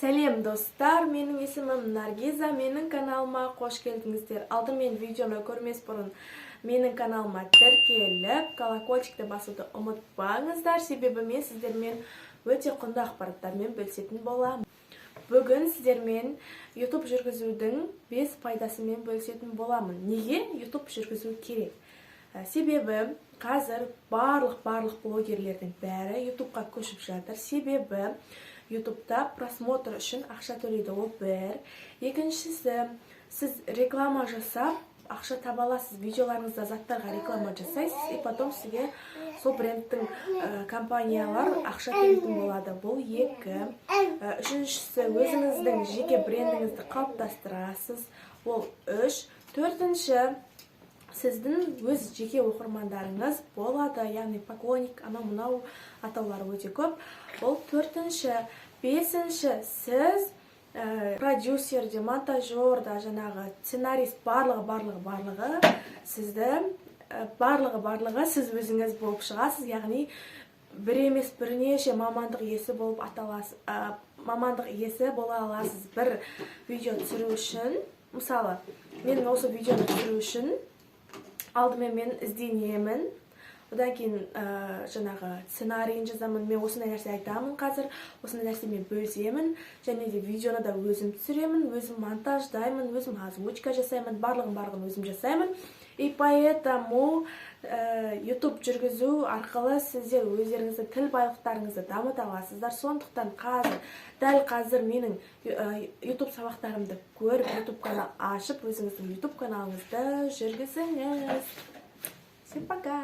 Сәлем достар, менің есімім Наргиза, менің каналыма қош келдіңіздер. Алдымен видеоны көрмес бұрын менің каналыма тіркеліп, колокольчикті басуды ұмытпаңыздар, себебі мен сіздермен өте құнды ақпараттармен бөлісетін боламын. Бүгін сіздермен YouTube жүргізудің 5 пайдасымен бөлісетін боламын. Неге YouTube жүргізу керек? Себебі қазір барлық блогерлердің бәрі YouTubeға көшіп жатыр. Себебі YouTube'да просмотр үшін ақша төлейді, ол бір. Екіншісі, сіз реклама жасап, ақша таба аласыз. Видеоларыңызда заттарға реклама жасайсыз, и потом сізге сол брендтің компаниялар ақша төлейтін болады. Бұл екі. Үшіншісі, өзіңіздің жеке брендіңізді қалыптастырасыз. Ол үш. Төртінші, сіздің өз жеке оқырмандарыңыз болады, яғни поклонник, анау-мынау атаулары өте көп. Ол төртінші. Бесінші, сіз продюсерде, монтажерда, жаңағы сценарист барлығы сіз өзіңіз болып шығасыз, яғни бір емес бірнеше мамандық иесі болып мамандық иесі бола аласыз. Бір видео түсіру үшін, мысалы, мен осы видеоны түсіру үшін алдымен мен ізденемін, одан кейін жаңағы сценарийін жазамын, мен осындай нәрсе айтамын қазір, осындай нәрсе мен бөлісемін, және де видеоны да өзім түсіремін, өзім монтаждаймын, өзім озвучка жасаймын, барлығын өзім жасаймын. И поэтому YouTube жүргізу арқылы сіздер өздеріңіздің тіл байлықтарыңызды дамыта аласыздар. Сондықтан дәл қазір менің YouTube сабақтарымды көріп, YouTube канал ашып, өзіңіздің YouTube каналыңызды жүргізіңіз. Всем пока!